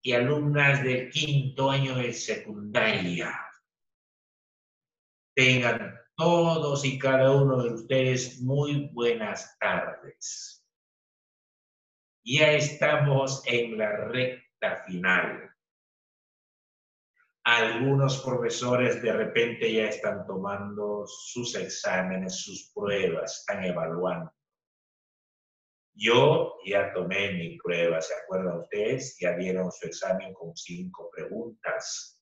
y alumnas del quinto año de secundaria. Tengan todos y cada uno de ustedes muy buenas tardes. Ya estamos en la recta final. Algunos profesores de repente ya están tomando sus exámenes, sus pruebas, están evaluando. Yo ya tomé mi prueba, ¿se acuerdan ustedes? Ya dieron su examen con 5 preguntas.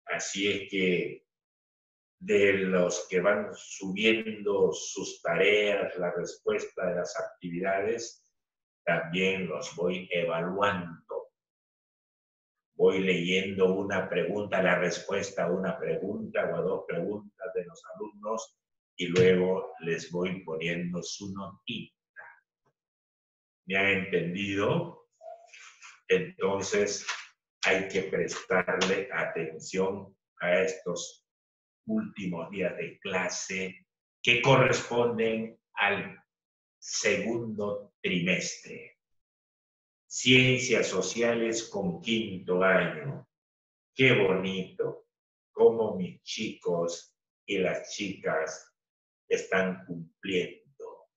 Así es que de los que van subiendo sus tareas, la respuesta de las actividades, también los voy evaluando. Voy leyendo una pregunta, la respuesta a una pregunta o a 2 preguntas de los alumnos y luego les voy poniendo su notita. ¿Me han entendido? Entonces hay que prestarle atención a estos últimos días de clase que corresponden al segundo trimestre. Ciencias sociales con quinto año. Qué bonito cómo mis chicos y las chicas están cumpliendo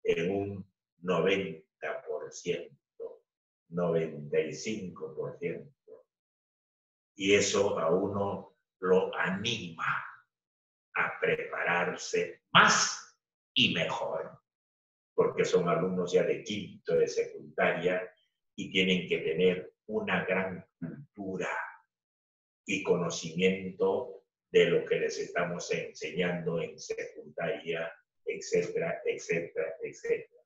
en un 90%, 95%. Y eso a uno lo anima a prepararse más y mejor, porque son alumnos ya de quinto de secundaria y tienen que tener una gran cultura y conocimiento de lo que les estamos enseñando en secundaria, etcétera, etcétera, etcétera.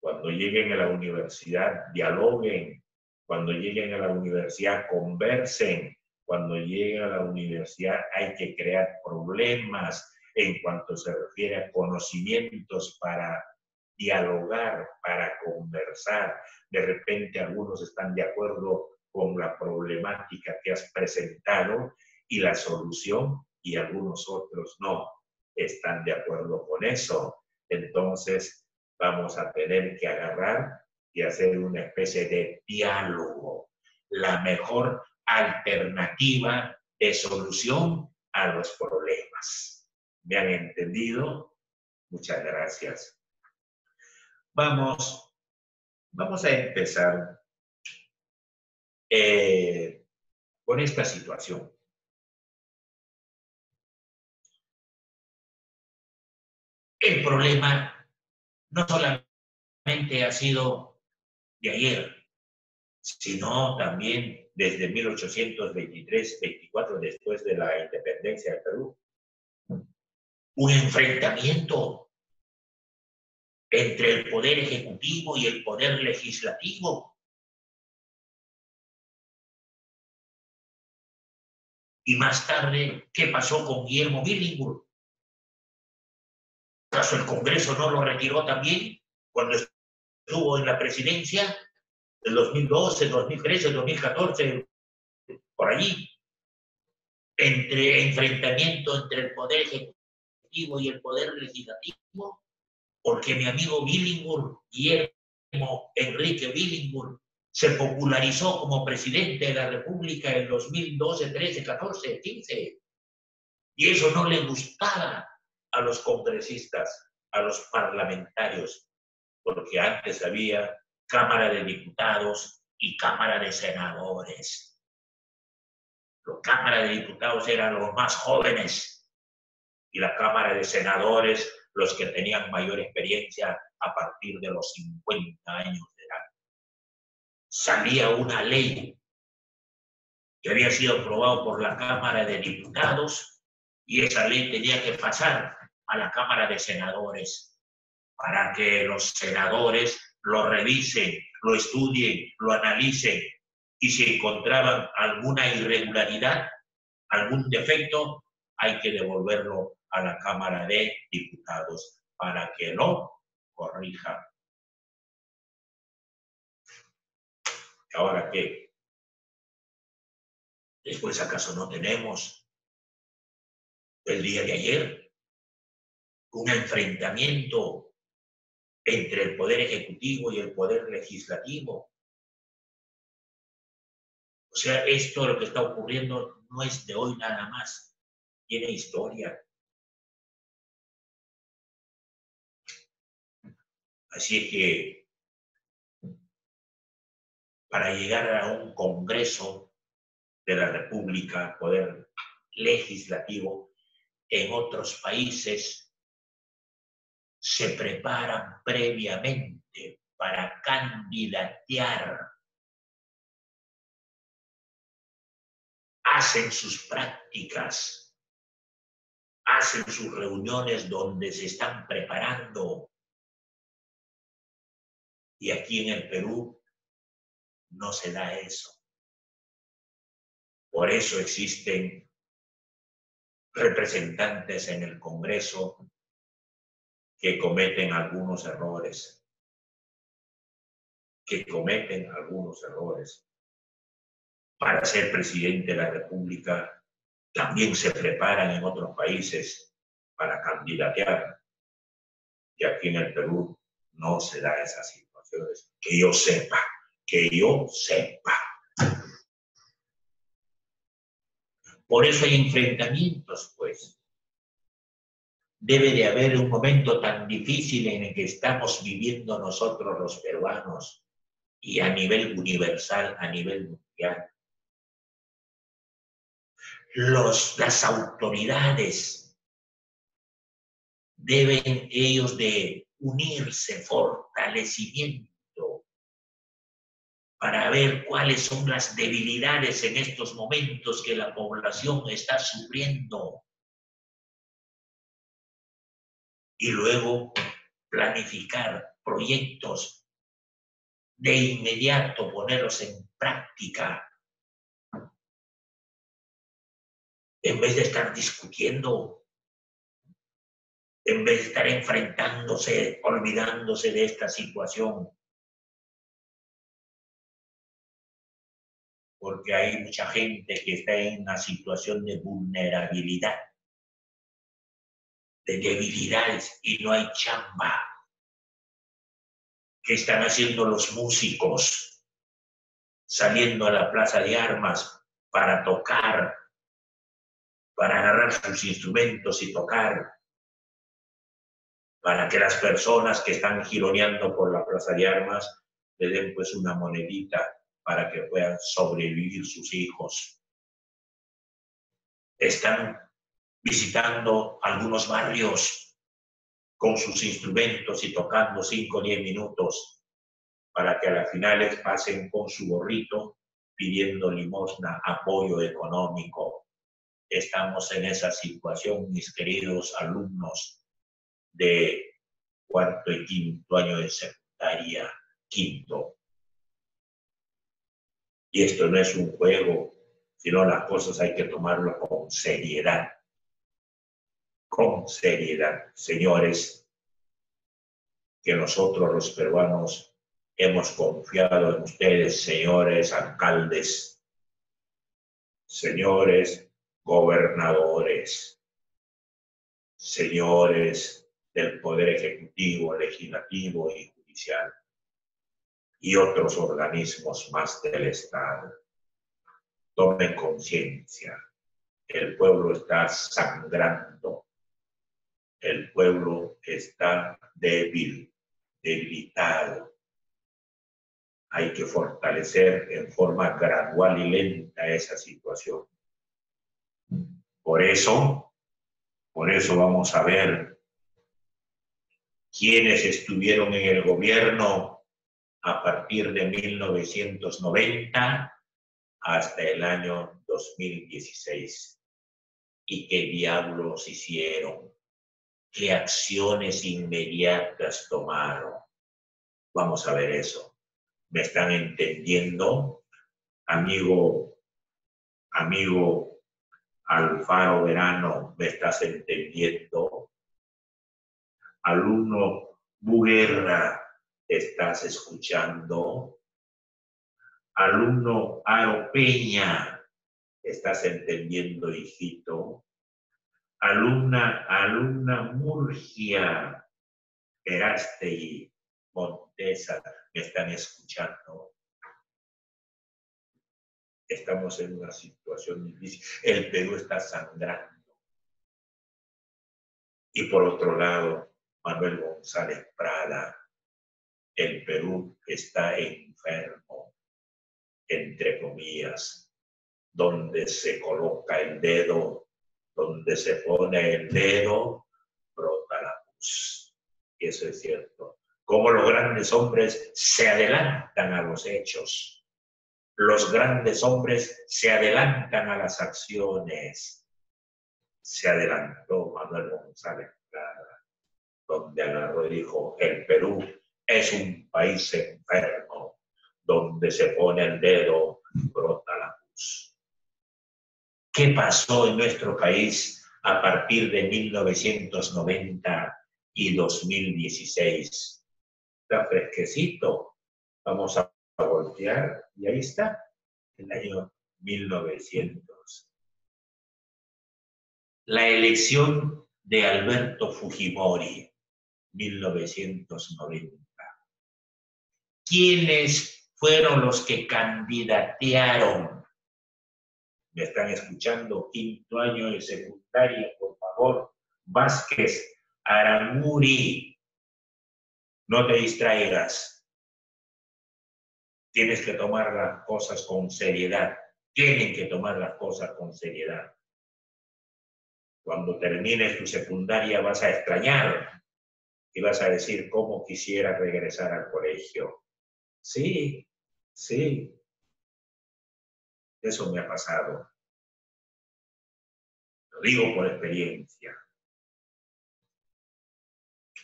Cuando lleguen a la universidad, dialoguen. Cuando lleguen a la universidad, conversen. Cuando lleguen a la universidad, hay que crear problemas en cuanto se refiere a conocimientos para dialogar, para conversar. De repente algunos están de acuerdo con la problemática que has presentado y la solución, y algunos otros no están de acuerdo con eso. Entonces vamos a tener que agarrar y hacer una especie de diálogo, la mejor alternativa de solución a los problemas. ¿Me han entendido? Muchas gracias. Vamos a empezar con esta situación. El problema no solamente ha sido de ayer, sino también desde 1823-24, después de la independencia del Perú. Un enfrentamiento entre el poder ejecutivo y el poder legislativo. Y más tarde, ¿qué pasó con Guillermo Billinburg? ¿Acaso el Congreso no lo retiró también cuando estuvo en la presidencia del 2012, 2013, 2014, por allí? Enfrentamiento entre el poder ejecutivo y el poder legislativo, porque mi amigo Billinburg, Guillermo Enrique Billinburg, se popularizó como presidente de la República en 2012, 13, 14, 15. Y eso no le gustaba a los congresistas, a los parlamentarios, porque antes había Cámara de Diputados y Cámara de Senadores. La Cámara de Diputados eran los más jóvenes y la Cámara de Senadores los que tenían mayor experiencia a partir de los 50 años de edad. Salía una ley que había sido aprobada por la Cámara de Diputados y esa ley tenía que pasar a la Cámara de Senadores para que los senadores lo revisen, lo estudien, lo analicen y si encontraban alguna irregularidad, algún defecto, hay que devolverlo a la Cámara de Diputados para que lo corrija. ¿Ahora qué? ¿Después acaso no tenemos el día de ayer un enfrentamiento entre el Poder Ejecutivo y el Poder Legislativo? sea, esto lo que está ocurriendo no es de hoy nada más, tiene historia. Así es que para llegar a un Congreso de la República, poder legislativo, en otros países se preparan previamente para candidatear, hacen sus prácticas, hacen sus reuniones donde se están preparando. Y aquí en el Perú no se da eso. Por eso existen representantes en el Congreso que cometen algunos errores, Para ser presidente de la República también se preparan en otros países para candidatear. Y aquí en el Perú no se da esas situaciones, que yo sepa. Por eso hay enfrentamientos, pues. Debe de haber un momento tan difícil en el que estamos viviendo nosotros los peruanos y a nivel universal, a nivel mundial. Las autoridades deben ellos de unirse, fortalecimiento, para ver cuáles son las debilidades en estos momentos que la población está sufriendo. Y luego planificar proyectos de inmediato, ponerlos en práctica, en vez de estar discutiendo, en vez de estar enfrentándose, olvidándose de esta situación. Porque hay mucha gente que está en una situación de vulnerabilidad, de debilidades, y no hay chamba. ¿Qué están haciendo los músicos? Saliendo a la plaza de armas para tocar, para agarrar sus instrumentos y tocar, para que las personas que están gironeando por la plaza de armas le den pues una monedita para que puedan sobrevivir sus hijos. Están visitando algunos barrios con sus instrumentos y tocando 5 o 10 minutos para que a las finales pasen con su gorrito pidiendo limosna, apoyo económico. Estamos en esa situación, mis queridos alumnos de cuarto y quinto año de secundaria, quinto. Y esto no es un juego, sino las cosas hay que tomarlo con seriedad. Con seriedad, señores, que nosotros los peruanos hemos confiado en ustedes, señores alcaldes, señores gobernadores, señores del Poder Ejecutivo, Legislativo y Judicial, y otros organismos más del Estado. Tomen conciencia. El pueblo está sangrando. El pueblo está débil, debilitado. Hay que fortalecer en forma gradual y lenta esa situación. Por eso vamos a ver quiénes estuvieron en el gobierno a partir de 1990 hasta el año 2016. ¿Y qué diablos hicieron? ¿Qué acciones inmediatas tomaron? Vamos a ver eso. ¿Me están entendiendo? Amigo Alfaro Verano, ¿me estás entendiendo? Alumno Buguerra, ¿estás escuchando? Alumno Aro Peña, ¿estás entendiendo, hijito? Alumna Murgia, Erastegui, Montesa, ¿me están escuchando? estamos en una situación difícil. El Perú está sangrando. Y por otro lado, Manuel González Prada, el Perú está enfermo, entre comillas, donde se coloca el dedo, donde se pone el dedo, brota la pus. Y eso es cierto. Como los grandes hombres se adelantan a los hechos. Los grandes hombres se adelantan a las acciones. Se adelantó Manuel González Prada, donde agarró y dijo, el Perú es un país enfermo, donde se pone el dedo, brota la pus. ¿Qué pasó en nuestro país a partir de 1990 y 2016? Está fresquecito. Vamos a voltear y ahí está, el año 1900. La elección de Alberto Fujimori, 1990. ¿Quiénes fueron los que candidatearon? ¿Me están escuchando? Quinto año de secundaria, por favor. Vázquez, Aramuri. No te distraigas. Tienes que tomar las cosas con seriedad. Tienen que tomar las cosas con seriedad. Cuando termines tu secundaria vas a extrañar y vas a decir cómo quisiera regresar al colegio. Sí, sí. Eso me ha pasado. Lo digo por experiencia.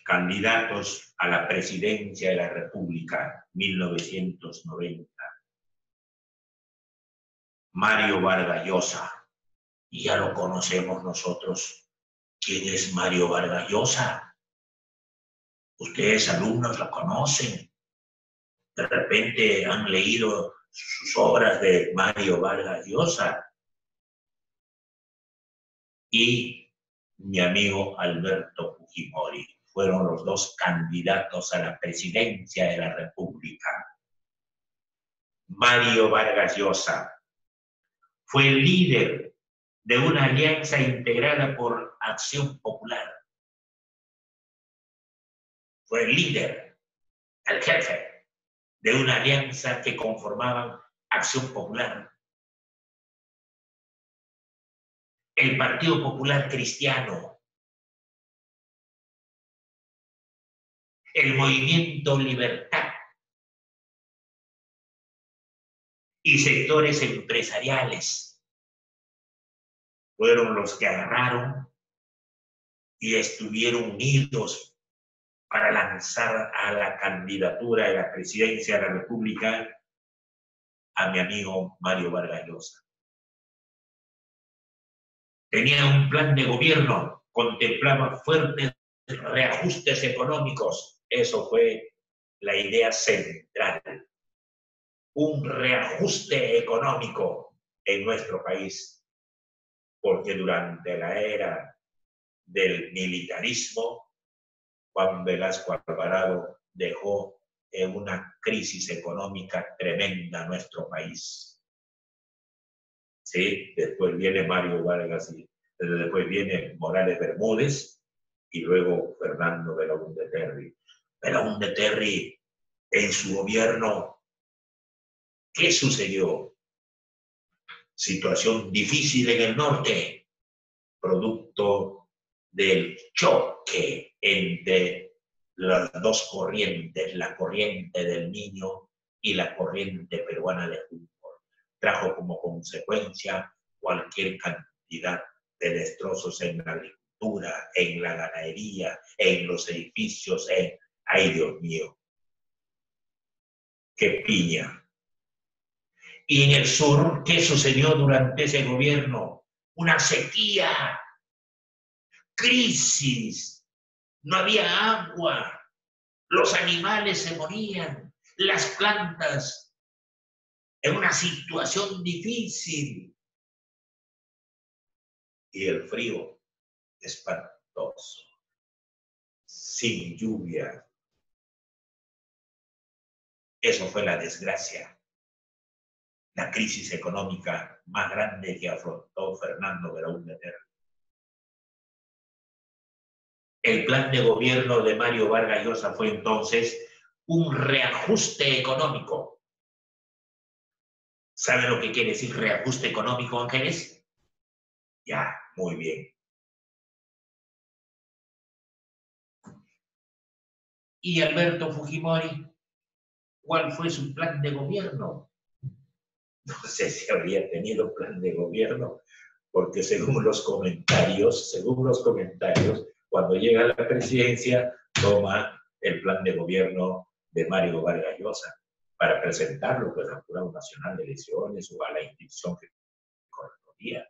Candidatos a la presidencia de la República, 1990. Mario Vargas Llosa. Y ya lo conocemos nosotros. ¿Quién es Mario Vargas Llosa? Ustedes, alumnos, lo conocen. De repente han leído sus obras de Mario Vargas Llosa. Y mi amigo Alberto Fujimori. Fueron los dos candidatos a la presidencia de la República. Mario Vargas Llosa fue el líder de una alianza integrada por Acción Popular. Fue el líder, el jefe de una alianza que conformaban Acción Popular, el Partido Popular Cristiano, el Movimiento Libertad y sectores empresariales. Fueron los que agarraron y estuvieron unidos para lanzar a la candidatura de la presidencia de la República a mi amigo Mario Vargas Llosa. Tenía un plan de gobierno, contemplaba fuertes reajustes económicos. Eso fue la idea central. Un reajuste económico en nuestro país, porque durante la era del militarismo, Juan Velasco Alvarado dejó en una crisis económica tremenda a nuestro país. ¿Sí? Después viene Mario Vargas, y después viene Morales Bermúdez y luego Fernando Belaúnde Terry. Belaúnde Terry, en su gobierno, ¿qué sucedió? Situación difícil en el norte, producto del choque entre las dos corrientes, la corriente del Niño y la corriente peruana de Humboldt. Trajo como consecuencia cualquier cantidad de destrozos en la agricultura, en la ganadería, en los edificios, ¡ay, Dios mío! ¡Qué piña! Y en el sur, ¿qué sucedió durante ese gobierno? Una sequía, crisis, no había agua, los animales se morían, las plantas en una situación difícil. Y el frío espantoso, sin lluvia. Eso fue la desgracia. la crisis económica más grande que afrontó Fernando Belaúnde Terry. El plan de gobierno de Mario Vargas Llosa fue entonces un reajuste económico. ¿Saben lo que quiere decir reajuste económico, Ángeles? Ya, muy bien. ¿Y Alberto Fujimori? ¿Cuál fue su plan de gobierno? No sé si habría tenido plan de gobierno, porque según los comentarios, cuando llega a la presidencia, toma el plan de gobierno de Mario Vargas Llosa para presentarlo pues, al Jurado Nacional de Elecciones o a la institución que correspondía.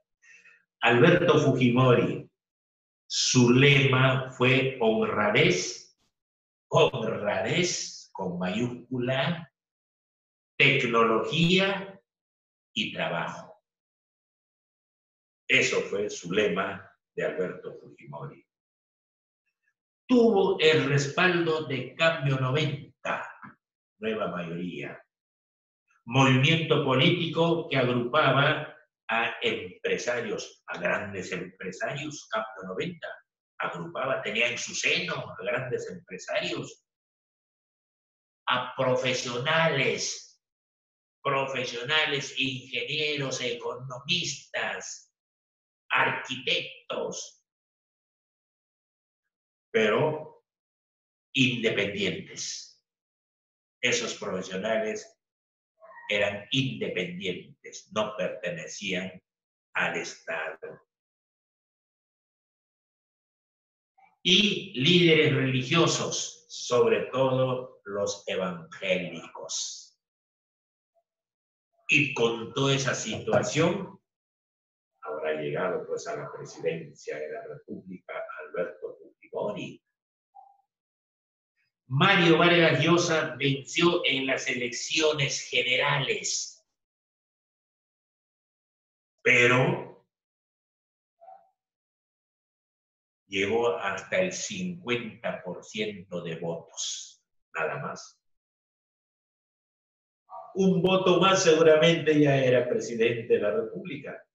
Alberto Fujimori, su lema fue honradez con mayúscula, tecnología y trabajo. Eso fue su lema de Alberto Fujimori. Tuvo el respaldo de Cambio 90, nueva mayoría, movimiento político que agrupaba a empresarios, a grandes empresarios. Cambio 90 agrupaba, tenía en su seno a grandes empresarios, a profesionales, ingenieros, economistas, arquitectos, pero independientes. Esos profesionales eran independientes, no pertenecían al Estado. Y líderes religiosos, sobre todo los evangélicos. Y con toda esa situación, habrá llegado pues a la presidencia de la República Alberto Fujimori. Mario Vargas Llosa venció en las elecciones generales, pero llegó hasta el 50% de votos, nada más. Un voto más seguramente ya era presidente de la República,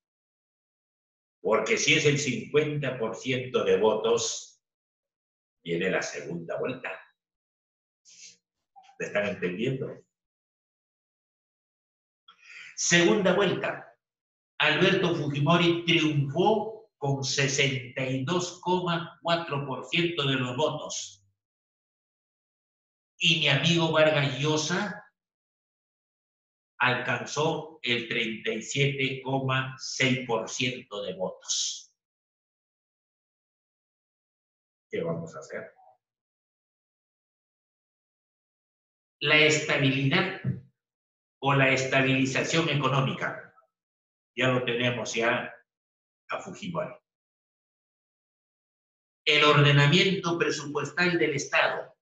porque si es el 50% de votos, viene la segunda vuelta. ¿Me están entendiendo? Segunda vuelta. Alberto Fujimori triunfó con 62,4% de los votos. Y mi amigo Vargas Llosa alcanzó el 37,6% de votos. ¿Qué vamos a hacer? La estabilidad o la estabilización económica. Ya lo tenemos ya a Fujimori. El ordenamiento presupuestal del Estado.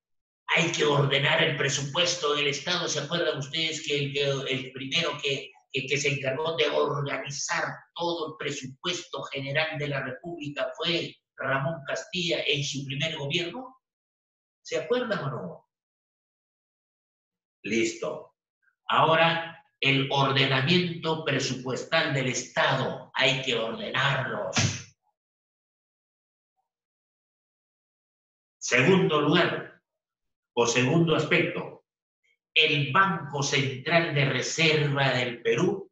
Hay que ordenar el presupuesto del Estado. ¿Se acuerdan ustedes que el primero que se encargó de organizar todo el presupuesto general de la República fue Ramón Castilla en su primer gobierno? ¿Se acuerdan o no? Listo. Ahora, el ordenamiento presupuestal del Estado. Hay que ordenarlos. Segundo lugar, o segundo aspecto, el Banco Central de Reserva del Perú,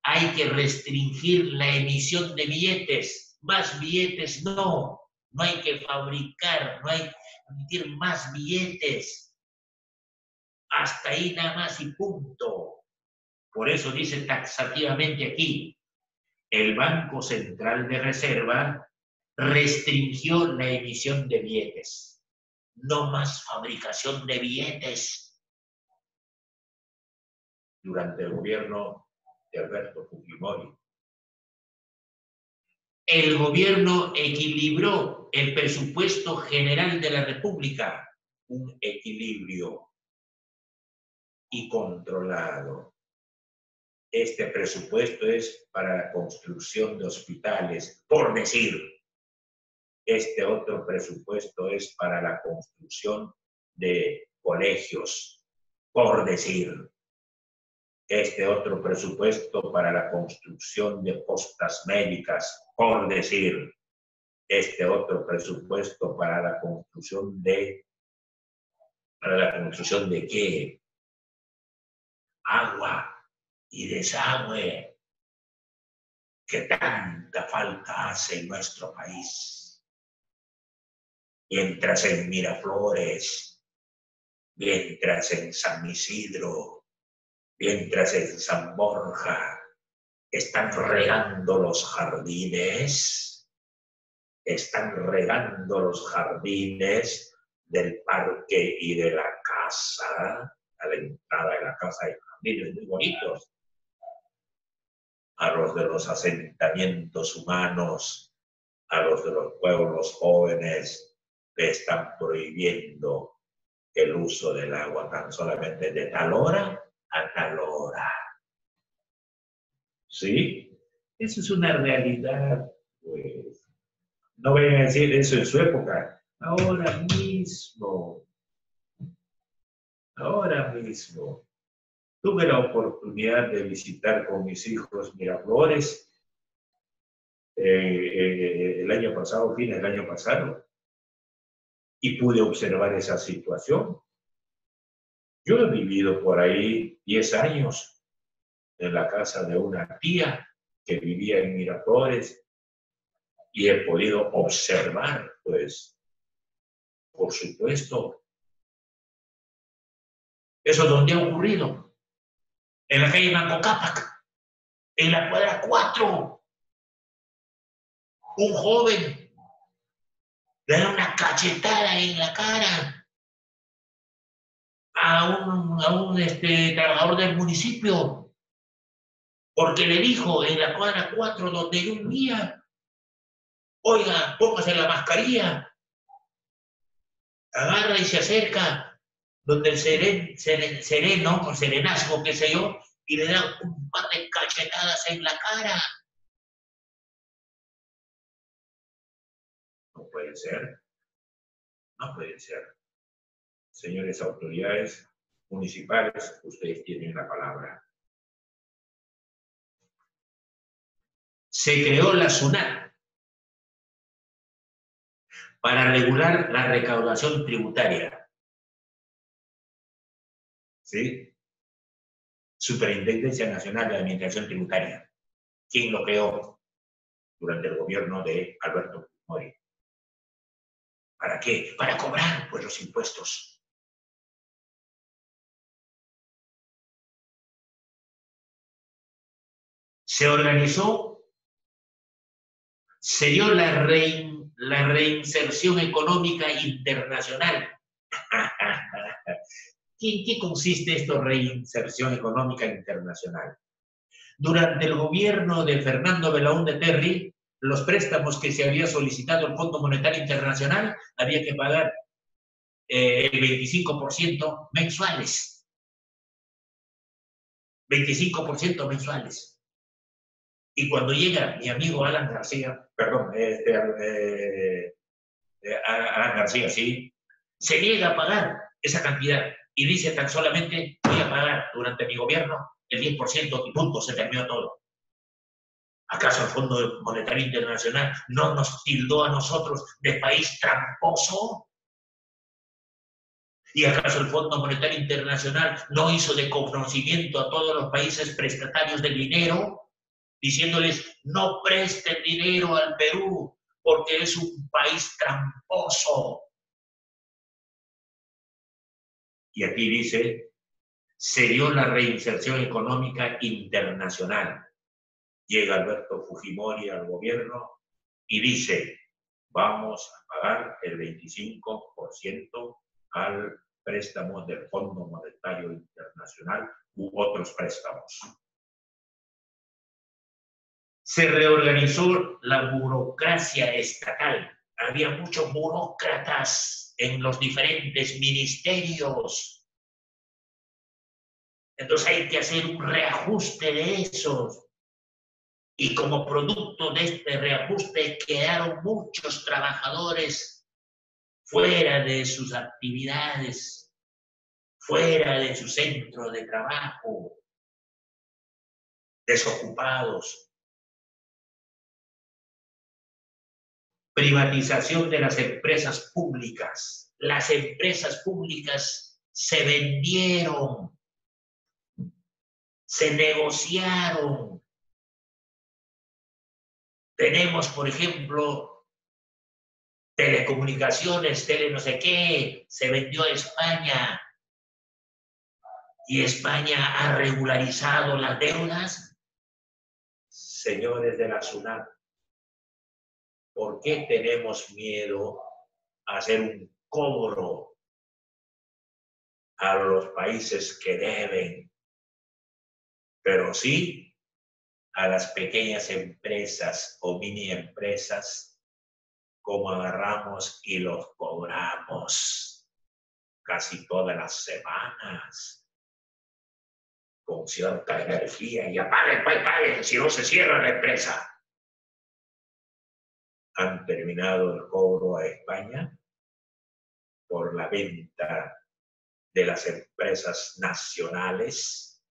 hay que restringir la emisión de billetes. Más billetes no hay que fabricar, no hay que emitir más billetes. Hasta ahí nada más y punto. Por eso dice taxativamente aquí, el Banco Central de Reserva restringió la emisión de billetes. No más fabricación de billetes. Durante el gobierno de Alberto Fujimori. El gobierno equilibró el presupuesto general de la República, un equilibrio y controlado. Este presupuesto es para la construcción de hospitales, por decir. Este otro presupuesto es para la construcción de colegios, por decir. este otro presupuesto para la construcción de postas médicas, por decir, este otro presupuesto para la construcción de, ¿qué? Agua y desagüe, que tanta falta hace en nuestro país. Mientras en Miraflores, mientras en San Isidro, mientras en San Borja están regando los jardines, del parque y de la casa. A la entrada de la casa hay jardines muy bonitos. A los de los asentamientos humanos, a los de los pueblos jóvenes, le están prohibiendo el uso del agua tan solamente de tal hora a tal hora. ¿Sí? Eso es una realidad, pues. No vayan a decir eso en su época. Ahora mismo. Tuve la oportunidad de visitar con mis hijos Miraflores el año pasado, fines del año pasado, y pude observar esa situación. Yo he vivido por ahí 10 años en la casa de una tía que vivía en Miraflores y he podido observar, pues, por supuesto, eso donde ha ocurrido, en la calle Manco Cápac, en la cuadra 4, un joven le da una cachetada en la cara a un trabajador del municipio, porque le dijo en la cuadra 4 donde yo vivía, oiga, póngase la mascarilla. Agarra y se acerca donde el sereno, o serenazgo, qué sé yo, y le da un par de cachetadas en la cara. No puede ser. No puede ser. Señores autoridades municipales, ustedes tienen la palabra. Se creó la SUNAT para regular la recaudación tributaria. ¿Sí? Superintendencia Nacional de Administración Tributaria. ¿Quién lo creó? Durante el gobierno de Alberto Fujimori. ¿Para qué? Para cobrar, pues, los impuestos. Se organizó, se dio la reinserción económica internacional. ¿En qué consiste esto, reinserción económica internacional? Durante el gobierno de Fernando Belaúnde Terry, los préstamos que se había solicitado el Fondo Monetario Internacional había que pagar el 25% mensuales. 25% mensuales. Y cuando llega mi amigo Alan García, Alan García, sí, se niega a pagar esa cantidad y dice tan solamente voy a pagar durante mi gobierno el 10% y punto, se terminó todo. ¿Acaso el Fondo Monetario Internacional no nos tildó a nosotros de país tramposo? ¿Y acaso el Fondo Monetario Internacional no hizo de conocimiento a todos los países prestatarios del dinero, diciéndoles no presten dinero al Perú porque es un país tramposo? Y aquí dice, se dio la reinserción económica internacional. Llega Alberto Fujimori al gobierno y dice, vamos a pagar el 25% al préstamo del Fondo Monetario Internacional u otros préstamos. Se reorganizó la burocracia estatal. Había muchos burócratas en los diferentes ministerios. Entonces hay que hacer un reajuste de esos. Y como producto de este reajuste quedaron muchos trabajadores fuera de sus actividades, fuera de su centro de trabajo. desocupados. Privatización de las empresas públicas. Las empresas públicas se vendieron, se negociaron. Tenemos, por ejemplo, telecomunicaciones, tele no sé qué, se vendió a España y España ha regularizado las deudas. Señores de la SUNAT, ¿por qué tenemos miedo a hacer un cobro a los países que deben? Pero sí a las pequeñas empresas o mini empresas, como agarramos y los cobramos casi todas las semanas con cierta energía. Ya paguen, si no se cierra la empresa. Han terminado el cobro a España por la venta de las empresas nacionales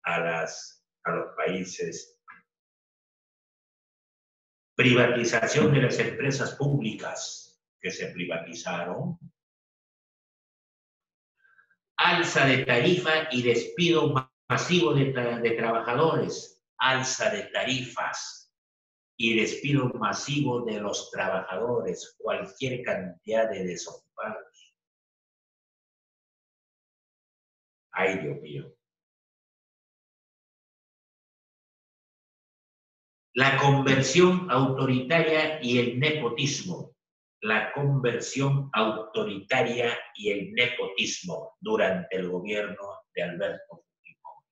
a los países. Privatización de las empresas públicas que se privatizaron. Alza de tarifa y despido masivo de trabajadores. Alza de tarifas y despido masivo de los trabajadores. Cualquier cantidad de desocupados. Ay, Dios mío. La conversión autoritaria y el nepotismo. La conversión autoritaria y el nepotismo durante el gobierno de Alberto Fujimori.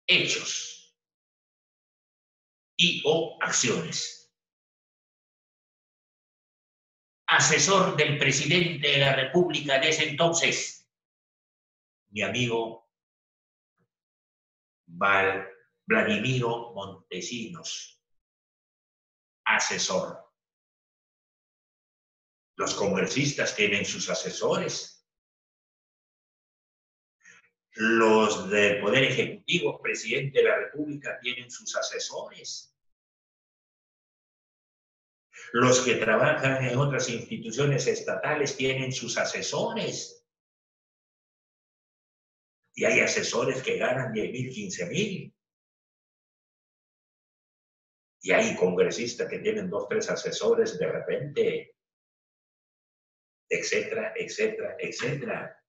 Hechos y o acciones. Asesor del presidente de la República de ese entonces, mi amigo Vladimiro Montesinos. Asesor. Los congresistas tienen sus asesores. Los del Poder Ejecutivo, presidente de la República, tienen sus asesores. Los que trabajan en otras instituciones estatales tienen sus asesores. Y hay asesores que ganan 10,000, 15,000. Y hay congresistas que tienen 2, 3 asesores de repente, etcétera, etcétera, etcétera.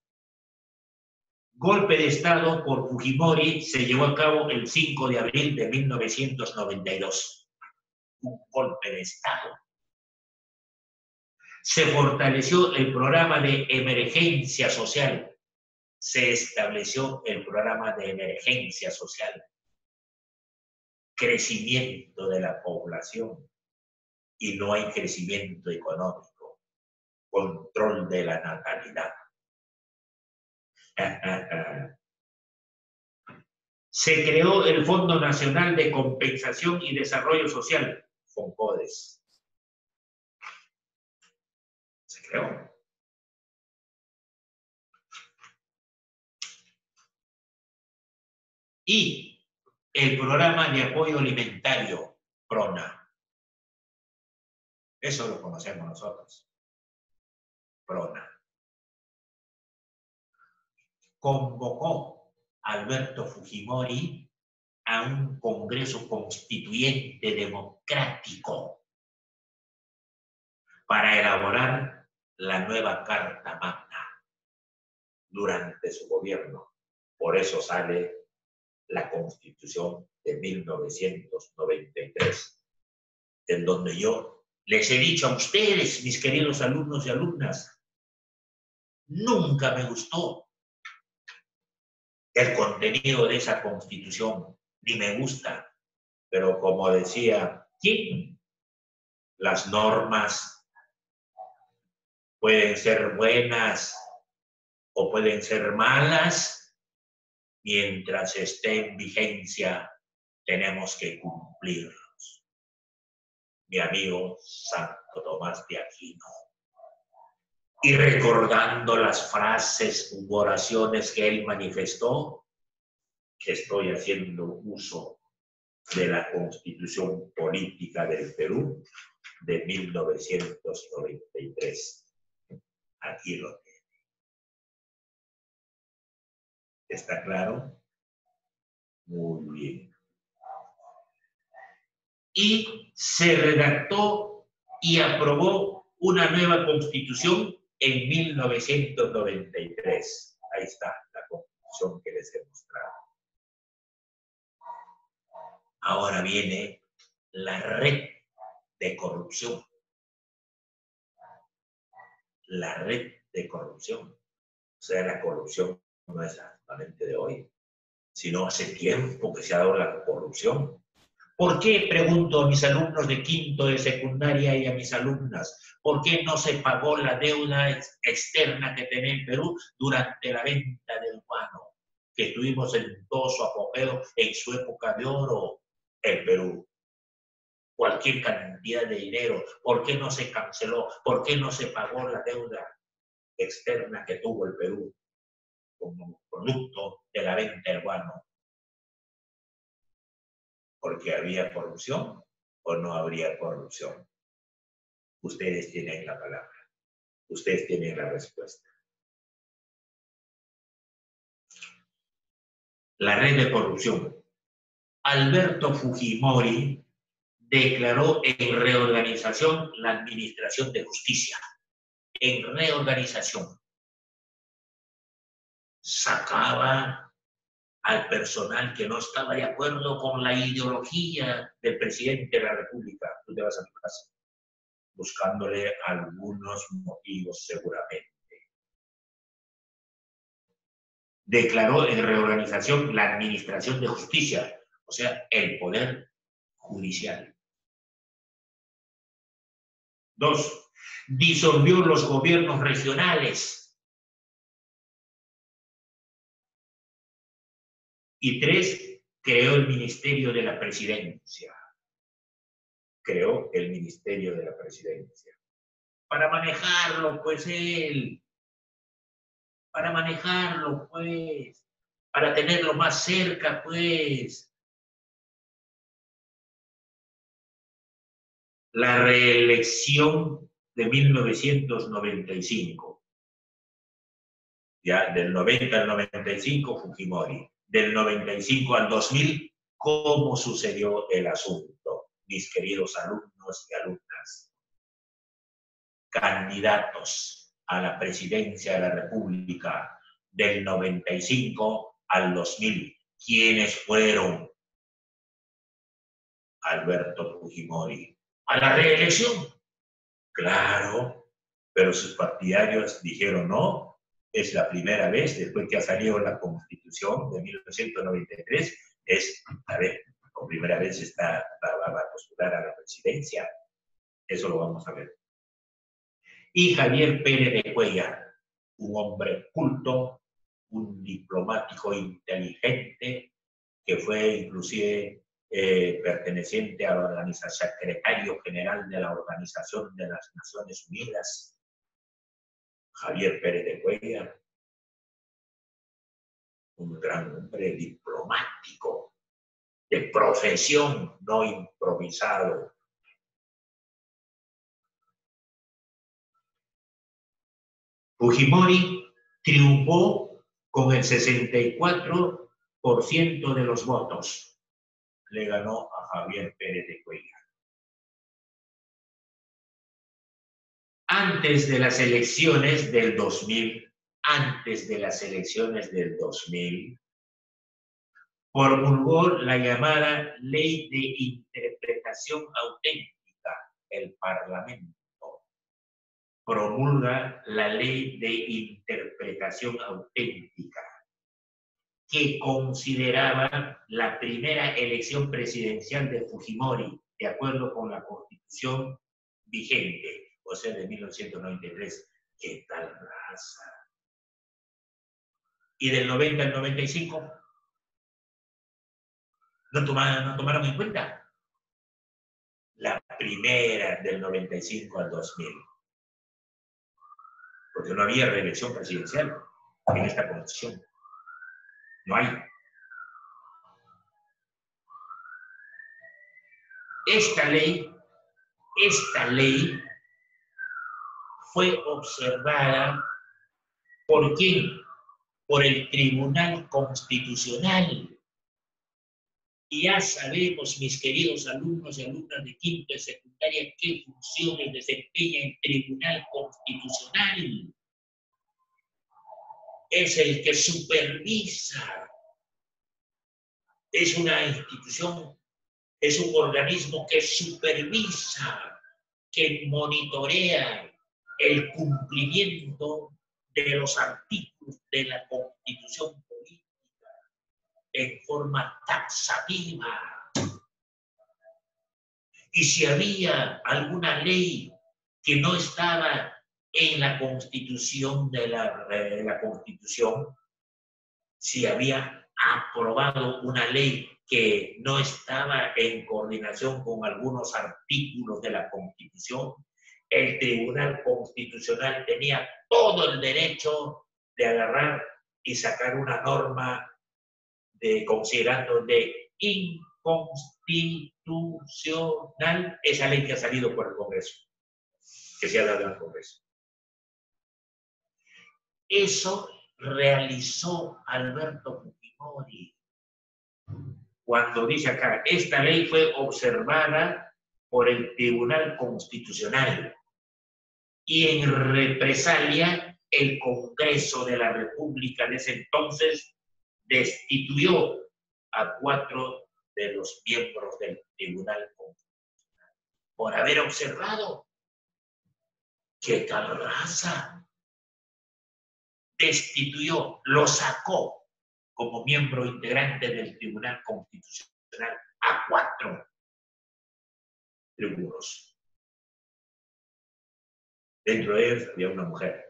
Golpe de Estado por Fujimori se llevó a cabo el 5 de abril de 1992. Un golpe de Estado. Se fortaleció el programa de emergencia social. Se estableció el programa de emergencia social. Crecimiento de la población y no hay crecimiento económico. Control de la natalidad. Se creó el Fondo Nacional de Compensación y Desarrollo Social, FONCODES. Se creó. Y el Programa de Apoyo Alimentario, PRONA. Eso lo conocemos nosotros. PRONA. Convocó a Alberto Fujimori a un Congreso Constituyente democrático para elaborar la nueva Carta Magna durante su gobierno. Por eso sale la Constitución de 1993, en donde yo les he dicho a ustedes, mis queridos alumnos y alumnas, nunca me gustó el contenido de esa Constitución, ni me gusta, pero como decía Kim, las normas pueden ser buenas o pueden ser malas, mientras esté en vigencia tenemos que cumplirlos. Mi amigo Santo Tomás de Aquino. Y recordando las frases u oraciones que él manifestó, estoy haciendo uso de la Constitución Política del Perú de 1993. Aquí lo tiene. ¿Está claro? Muy bien. Y se redactó y aprobó una nueva Constitución en 1993. Ahí está la Constitución que les he mostrado. Ahora viene la red de corrupción. La red de corrupción. O sea, la corrupción no es solamente de hoy, sino hace tiempo que se ha dado la corrupción. ¿Por qué, pregunto a mis alumnos de quinto de secundaria y a mis alumnas, por qué no se pagó la deuda externa que tenía el Perú durante la venta del guano, que tuvimos en todo su apogeo en su época de oro, el Perú? Cualquier cantidad de dinero, ¿por qué no se canceló? ¿Por qué no se pagó la deuda externa que tuvo el Perú como producto de la venta del guano? ¿Porque había corrupción o no habría corrupción? Ustedes tienen la palabra. Ustedes tienen la respuesta. La red de corrupción. Alberto Fujimori declaró en reorganización la administración de justicia. En reorganización. Sacaba al personal que no estaba de acuerdo con la ideología del presidente de la República. Tú te vas a tu casa buscándole algunos motivos seguramente. Declaró en reorganización la administración de justicia, o sea, el poder judicial. 2. Disolvió los gobiernos regionales. Y 3. Creó el Ministerio de la Presidencia. Creó el Ministerio de la Presidencia. Para manejarlo, pues él. Para manejarlo, pues. Para tenerlo más cerca, pues. La reelección de 1995. Ya, del 90 al 95, Fujimori. Del 95 al 2000, ¿cómo sucedió el asunto? Mis queridos alumnos y alumnas. Candidatos a la presidencia de la República del 95 al 2000. ¿Quiénes fueron? Alberto Fujimori. ¿A la reelección? Claro, pero sus partidarios dijeron no. Es la primera vez, después que ha salido la Constitución de 1993, a ver, por primera vez va a postular a la presidencia. Eso lo vamos a ver. Y Javier Pérez de Cuellar, un hombre culto, un diplomático inteligente, que fue inclusive perteneciente a la organización, secretario general de la Organización de las Naciones Unidas. Javier Pérez de Cuellar, un gran hombre diplomático, de profesión, no improvisado. Fujimori triunfó con el 64% de los votos. Le ganó a Javier Pérez de Cuellar. Antes de las elecciones del 2000, promulgó la llamada Ley de Interpretación Auténtica. El Parlamento promulga la Ley de Interpretación Auténtica, que consideraba la primera elección presidencial de Fujimori, de acuerdo con la Constitución vigente, o sea, de 1993. ¿Qué tal raza? Y del 90 al 95, no tomaron en cuenta la primera del 95 al 2000, porque no había reelección presidencial en esta constitución. No hay. esta ley fue observada ¿por quién? Por el Tribunal Constitucional. Y ya sabemos, mis queridos alumnos y alumnas de quinto y secundaria, qué funciones desempeña el Tribunal Constitucional. Es el que supervisa. Es una institución, es un organismo que supervisa, que monitorea el cumplimiento de los artículos de la Constitución política en forma taxativa. Y si había alguna ley que no estaba en la Constitución la Constitución, si había aprobado una ley que no estaba en coordinación con algunos artículos de la Constitución, el Tribunal Constitucional tenía todo el derecho de agarrar y sacar una norma considerando de inconstitucional esa ley que ha salido por el Congreso, que se ha dado al Congreso. Eso realizó Alberto Fujimori cuando dice acá, esta ley fue observada por el Tribunal Constitucional y en represalia el Congreso de la República de ese entonces destituyó a 4 de los miembros del Tribunal Constitucional por haber observado que tal raza destituyó, lo sacó como miembro integrante del Tribunal Constitucional a 4 tribunos. Dentro de ellos había una mujer.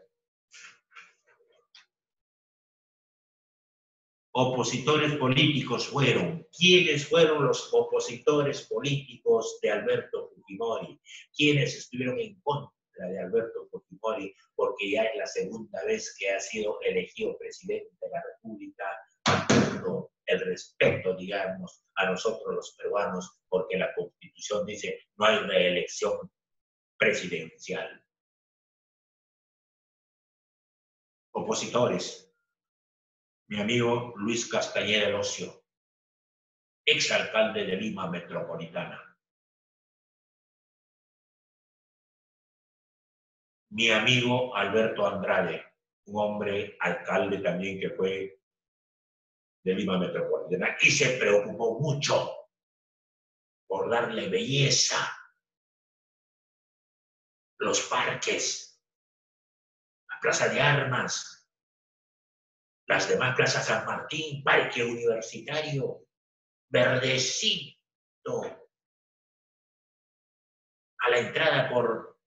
Opositores políticos fueron. ¿Quiénes fueron los opositores políticos de Alberto Fujimori? ¿Quiénes estuvieron en contra de Alberto Fujimori? Porque ya es la segunda vez que ha sido elegido presidente de la República, faltando el respeto, digamos, a nosotros los peruanos, porque la Constitución dice no hay reelección presidencial. Opositores. Mi amigo Luis Castañeda El Ocio, exalcalde de Lima Metropolitana. Mi amigo Alberto Andrade, un hombre alcalde también que fue de Lima Metropolitana y se preocupó mucho por darle belleza, los parques, la Plaza de Armas, las demás plazas San Martín, Parque Universitario, verdecito, a la entrada por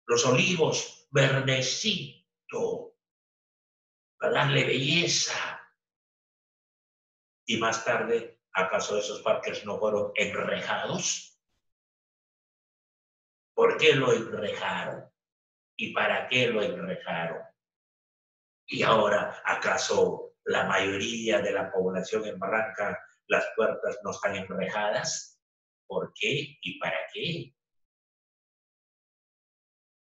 Los Olivos, verdecito, para darle belleza. Y más tarde, ¿acaso esos parques no fueron enrejados? ¿Por qué lo enrejaron? ¿Y para qué lo enrejaron? Y ahora, ¿acaso la mayoría de la población en Barranca, las puertas no están enrejadas? ¿Por qué y para qué?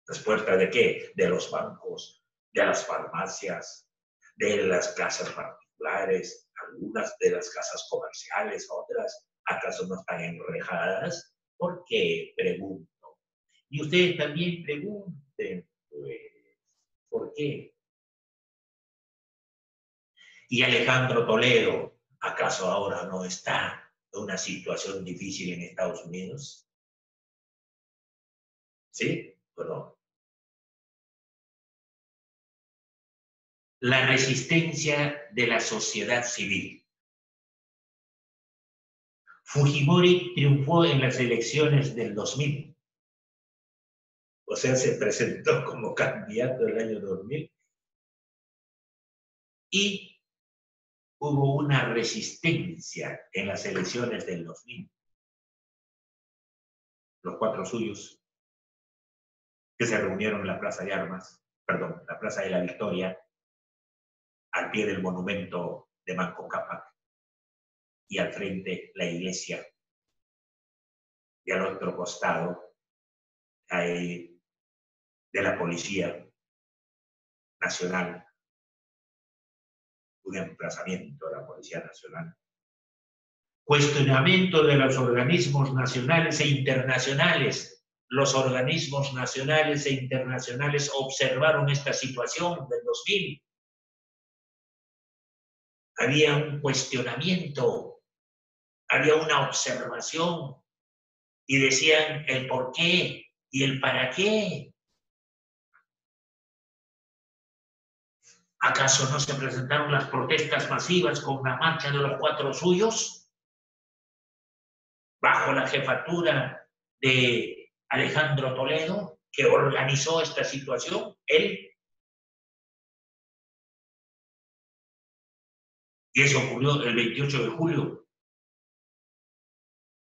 ¿Las puertas de qué? De los bancos, de las farmacias, de las casas particulares, algunas de las casas comerciales, otras, ¿acaso no están enrejadas? ¿Por qué? Pregunto. Y ustedes también pregunten, pues, ¿por qué? Y Alejandro Toledo, ¿acaso ahora no está en una situación difícil en Estados Unidos? ¿Sí o no? La resistencia de la sociedad civil. Fujimori triunfó en las elecciones del 2000. O sea, se presentó como candidato el año 2000. Y hubo una resistencia en las elecciones del 2000. Los 4 suyos, que se reunieron en la Plaza de Armas, perdón, la Plaza de la Victoria, al pie del monumento de Manco Cápac, y al frente la iglesia y al otro costado hay de la Policía Nacional, un emplazamiento de la Policía Nacional. Cuestionamiento de los organismos nacionales e internacionales. Los organismos nacionales e internacionales observaron esta situación del 2000. Había un cuestionamiento, había una observación y decían el por qué y el para qué. ¿Acaso no se presentaron las protestas masivas con la marcha de los 4 suyos? Bajo la jefatura de Alejandro Toledo, que organizó esta situación, él. Y eso ocurrió el 28 de julio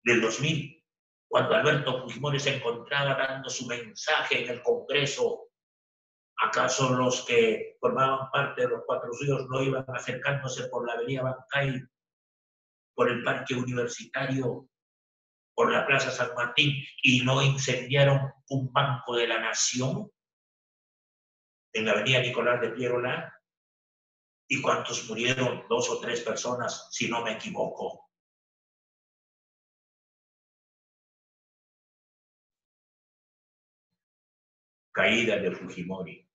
del 2000, cuando Alberto Fujimori se encontraba dando su mensaje en el Congreso. ¿Acaso los que formaban parte de los 4 suyos no iban acercándose por la avenida Bancay, por el Parque Universitario, por la Plaza San Martín y no incendiaron un Banco de la Nación en la avenida Nicolás de Pierola? ¿Y cuántos murieron? 2 o 3 personas, si no me equivoco. Caída de Fujimori.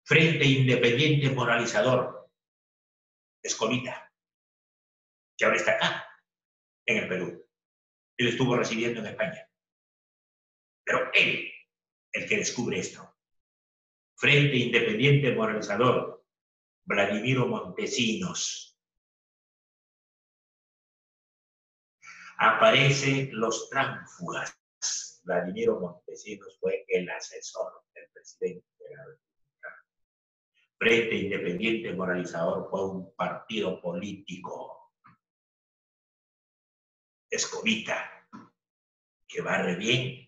Frente Independiente Moralizador, Escovita, que ahora está acá, en el Perú. Él estuvo residiendo en España. Pero él, el que descubre esto. Frente Independiente Moralizador, Vladimiro Montesinos. Aparecen los tránsfugas. Vladimiro Montesinos fue el asesor del presidente de la República. Frente Independiente Moralizador fue un partido político. Escovita, que barre bien.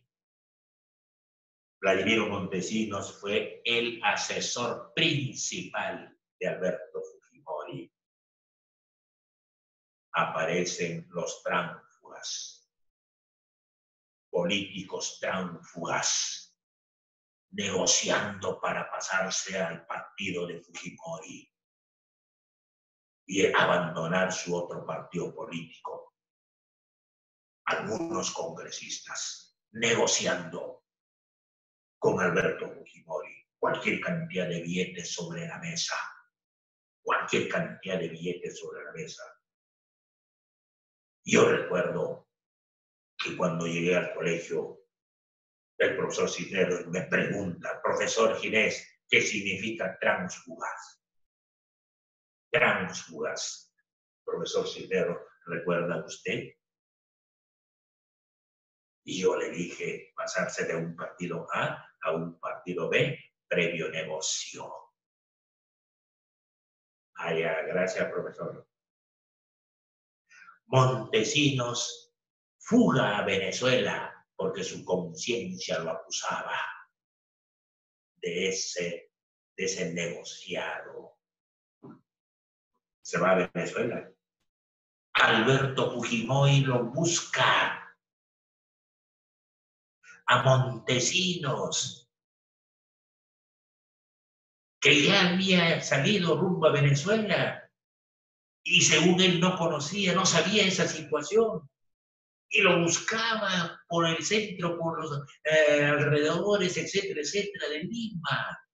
Vladimiro Montesinos fue el asesor principal de Alberto Fujimori. Aparecen los tránsfugas, políticos tránsfugas, negociando para pasarse al partido de Fujimori y abandonar su otro partido político. Algunos congresistas negociando con Alberto Fujimori cualquier cantidad de billetes sobre la mesa, cualquier cantidad de billetes sobre la mesa. Yo recuerdo que cuando llegué al colegio, el profesor Cisneros me pregunta, profesor Ginés, ¿qué significa tránsfugas? Tránsfugas. Profesor Cisneros, ¿recuerda usted? Y yo le dije, pasarse de un partido A a un partido B, previo negocio. Gracias, profesor. Montesinos fuga a Venezuela porque su conciencia lo acusaba de ese negociado. Se va a Venezuela. Alberto Fujimori lo busca a Montesinos, que ya había salido rumbo a Venezuela y según él no conocía, no sabía esa situación y lo buscaba por el centro, por los alrededores, etcétera, de Lima.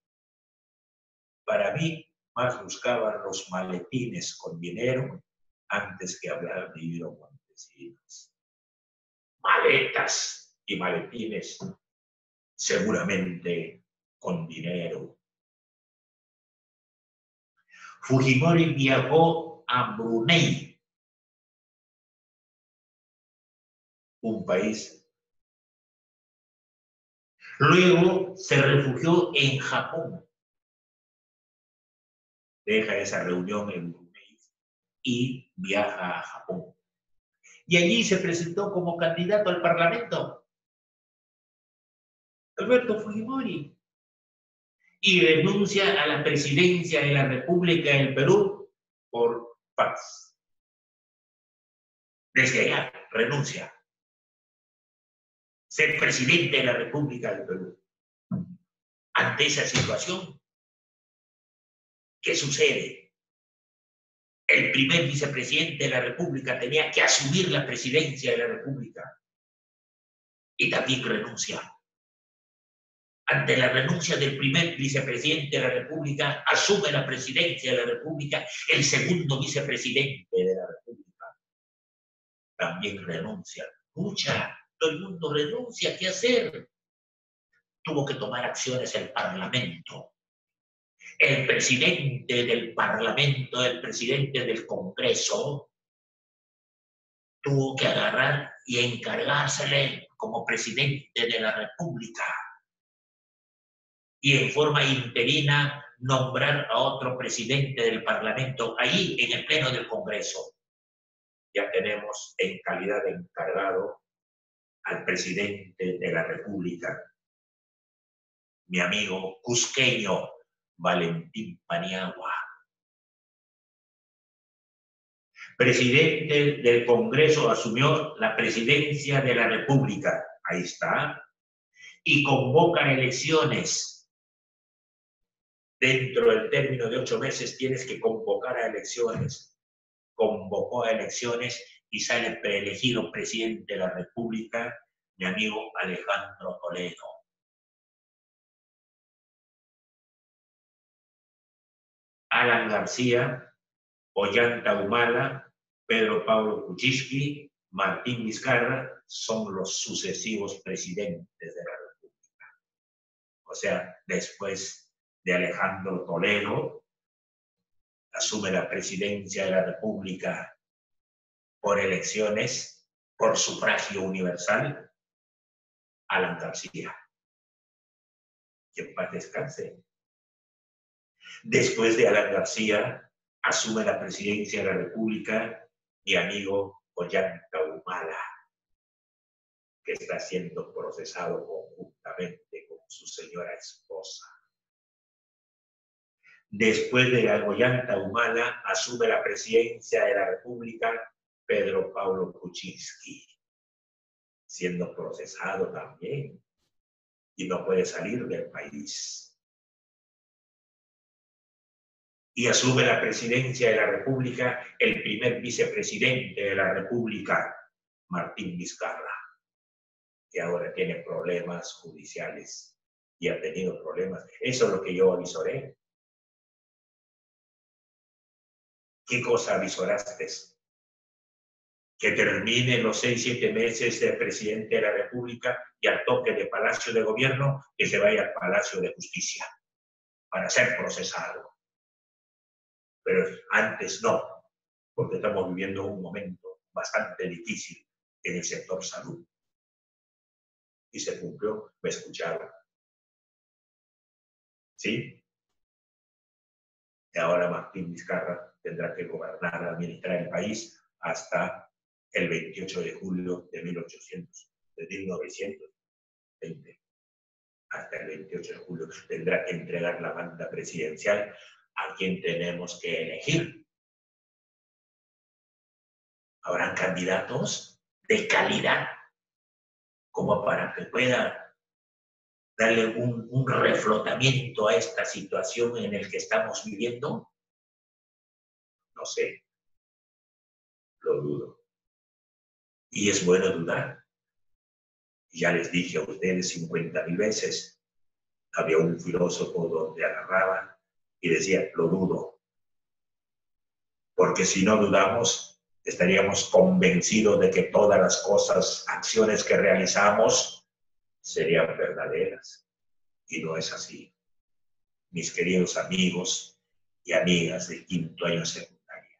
Para mí, más buscaban los maletines con dinero antes que hablar de ir a Montesinos. Maletas y maletines, seguramente con dinero. Fujimori viajó a Brunei, un país. Luego se refugió en Japón. Deja esa reunión en Brunei y viaja a Japón. Y allí se presentó como candidato al Parlamento. Alberto Fujimori. Y renuncia a la presidencia de la República del Perú por paz. Desde allá renuncia. Ser presidente de la República del Perú. Ante esa situación, ¿qué sucede? El primer vicepresidente de la República tenía que asumir la presidencia de la República y también renuncia. Ante la renuncia del primer vicepresidente de la República, asume la presidencia de la República el segundo vicepresidente de la República. También renuncia. Pucha, todo el mundo renuncia, ¿qué hacer? Tuvo que tomar acciones el Parlamento. El presidente del Parlamento, el presidente del Congreso, tuvo que agarrar y encargársele como presidente de la República y en forma interina nombrar a otro presidente del Parlamento ahí en el Pleno del Congreso. Ya tenemos en calidad de encargado al presidente de la República, mi amigo cusqueño Valentín Paniagua. Presidente del Congreso, asumió la presidencia de la República. Ahí está. Y convoca elecciones. Dentro del término de 8 meses tienes que convocar a elecciones. Convocó a elecciones y sale preelegido presidente de la República, mi amigo Alejandro Toledo. Alan García, Ollanta Humala, Pedro Pablo Kuczynski, Martín Vizcarra son los sucesivos presidentes de la República. O sea, después de Alejandro Toledo, asume la presidencia de la República por elecciones, por sufragio universal, Alan García. Que en paz descanse. Después de Alan García, asume la presidencia de la República mi amigo Ollanta Humala, que está siendo procesado conjuntamente con su señora esposa. Después de Ollanta Humala, asume la presidencia de la República Pedro Pablo Kuczynski, siendo procesado también y no puede salir del país. Y asume la presidencia de la República el primer vicepresidente de la República, Martín Vizcarra, que ahora tiene problemas judiciales y ha tenido problemas. Eso es lo que yo avisoré. ¿Qué cosa avisoraste? Que termine los 6, 7 meses de presidente de la República y al toque de Palacio de Gobierno que se vaya al Palacio de Justicia para ser procesado. Pero antes no, porque estamos viviendo un momento bastante difícil en el sector salud. Y se cumplió, me escucharon. ¿Sí? Y ahora Martín Vizcarra tendrá que gobernar, administrar el país hasta el 28 de julio de 1920. Hasta el 28 de julio tendrá que entregar la banda presidencial a quien tenemos que elegir. Habrán candidatos de calidad como para que pueda darle un reflotamiento a esta situación en la que estamos viviendo. No sé, lo dudo. Y es bueno dudar. Ya les dije a ustedes 50,000 veces, había un filósofo donde agarraba y decía, lo dudo. Porque si no dudamos, estaríamos convencidos de que todas las cosas, acciones que realizamos, serían verdaderas. Y no es así. Mis queridos amigos y amigas del 5º año secundaria,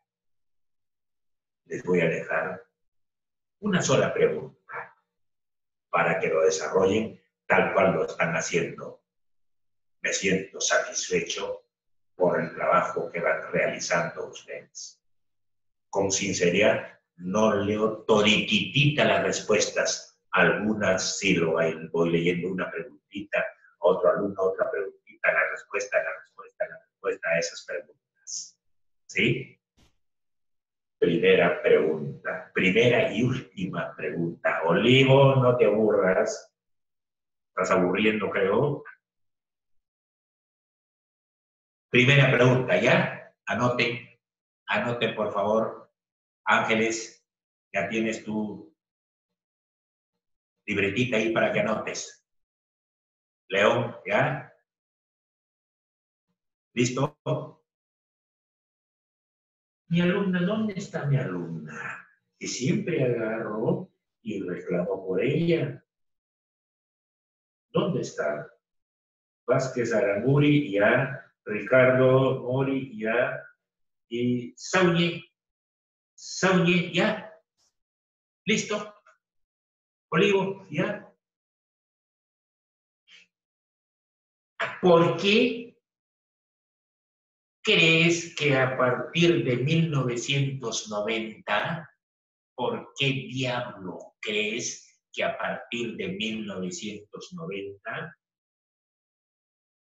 les voy a dejar una sola pregunta para que lo desarrollen tal cual lo están haciendo. Me siento satisfecho por el trabajo que van realizando ustedes. Con sinceridad, no leo todititita las respuestas. Algunas sí lo voy leyendo una preguntita, otro alumno otra preguntita, la respuesta a esas preguntas. ¿Sí? Primera pregunta. primera y última pregunta. Olivo, no te aburras. Estás aburriendo, creo. Primera pregunta, ¿ya? Anoten, por favor. Ángeles, ya tienes tu libretita ahí para que anotes. León, ¿ya? ¿Listo? Mi alumna, ¿dónde está mi alumna? Que siempre agarro y reclamo por ella. ¿Dónde está? Vázquez Aramburi, ya. Ricardo Mori, ya. Y Saúñez, ya. ¿Listo? Olivo, ya. ¿Por qué crees que a partir de 1990, por qué diablo crees que a partir de 1990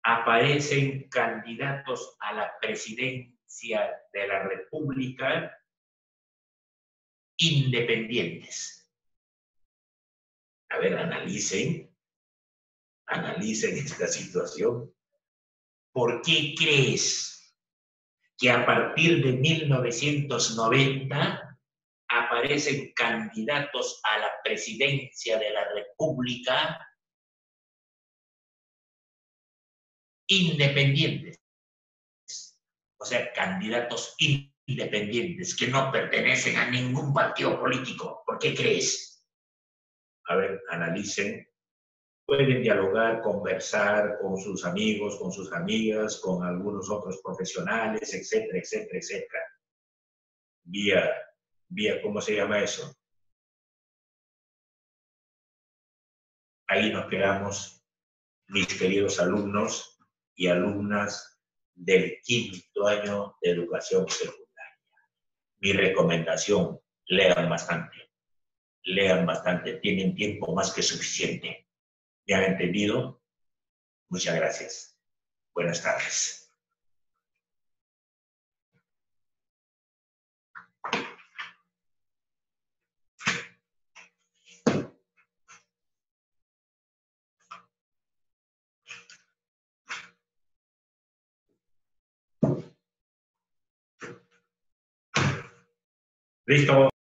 aparecen candidatos a la presidencia de la República independientes? A ver, analicen esta situación. ¿Por qué crees que a partir de 1990 aparecen candidatos a la presidencia de la República independientes? O sea, candidatos independientes que no pertenecen a ningún partido político. ¿Por qué crees? A ver, analicen. Pueden dialogar, conversar con sus amigos, con sus amigas, con algunos otros profesionales, etcétera, etcétera, etcétera. Vía, ¿cómo se llama eso? Ahí nos quedamos, mis queridos alumnos y alumnas del 5º año de educación secundaria. Mi recomendación, lean bastante, tienen tiempo más que suficiente. ¿Me han entendido? Muchas gracias. Buenas tardes. Listo.